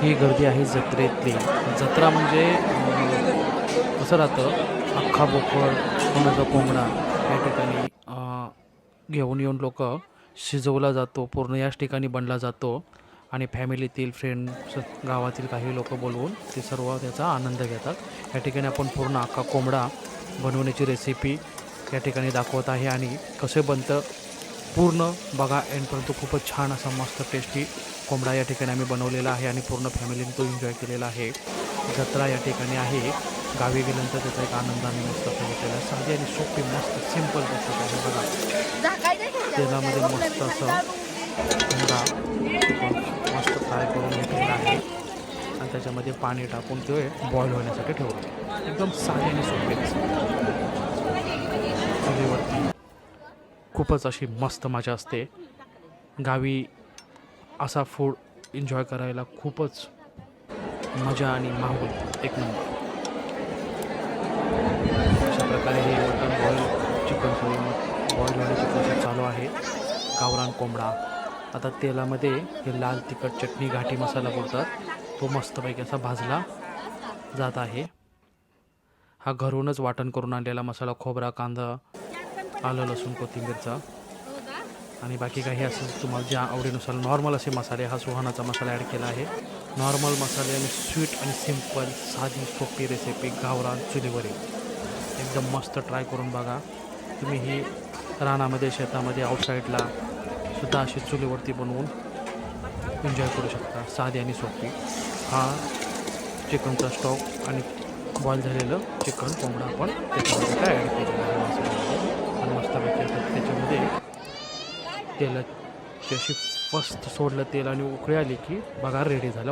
ही गर्दी आहे जत्रेतली. जत्रा म्हणजे कसं राहतं, अख्खा बोकड, कोणाचा कोंबडा या ठिकाणी घेऊन येऊन शिजवला जातो. पूर्ण याच ठिकाणी बनला जातो आणि फॅमिलीतील फ्रेंड्स, गावातील काही लोकं बोलवून ते सर्व त्याचा आनंद घेतात. या ठिकाणी आपण पूर्ण अख्खा कोंबडा बनवण्याची रेसिपी या ठिकाणी दाखवत आहे आणि कसे बनतं पूर्ण बघा एंडपर्यंत. खूपच छान असा मस्त टेस्टी कोंबडा या ठिकाणी आम्ही बनवलेला आहे आणि पूर्ण फॅमिलीने तो एन्जॉय केलेला आहे. जत्रा या ठिकाणी आहे. गावी गेल्यानंतर त्याचा एक आनंद आम्ही मस्त घेतलेला आहे. साधी आणि सोपी मस्त सिंपल रेसिपी आहे बघा. तेलामध्ये मस्त असं कोंबडा मस्त फ्राय करून घेतलेला आहे आणि त्याच्यामध्ये पाणी टाकून ते बॉईल होण्यासाठी ठेवलं. एकदम साधी आणि सोपी चुलीवरती खूपच अशी मस्त मजा असते. गावी असा फूड एन्जॉय करायला खूपच मजा आणि माहोल एक नंबर. अशा प्रकारे हे मटन बॉईल चिकन बॉईल होण्याची प्रोसेस चालू आहे. गावरान कोंबडा आता तेलामध्ये हे लाल तिखट चटणी घाटी मसाला बोलतात तो मस्तपैकी असा भाजला जात आहे. हा घरूनच वाटण करून आणलेला मसाला, खोबरा, कांदा, आलं, लसूण, कोथिंबीरचा आणि बाकी काही असं तुम्हाला ज्या आवडीनुसार नॉर्मल असे मसाले, हा सुहानाचा मसाला ॲड केला आहे. नॉर्मल मसाले आणि स्वीट आणि सिंपल साधी सोपी रेसिपी गावरान चुलीवरील एकदम मस्त. ट्राय करून बघा तुम्ही. ही रानामध्ये, शेतामध्ये, आउटसाईडला सुद्धा अशी चुलीवरती बनवून एन्जॉय करू शकता. साधी आणि सोपी. हा चिकनचा स्टॉक आणि बॉईल झालेलं चिकन कोंबडा आपण त्याच्यामध्ये काय ॲड केलेलं आहे मसाल्यामध्ये आणि मस्तपैकी आता त्याच्यामध्ये तेलाची अशी फस्ट सोडलं तेल आणि उकळी आली की बघा रेडी झालं.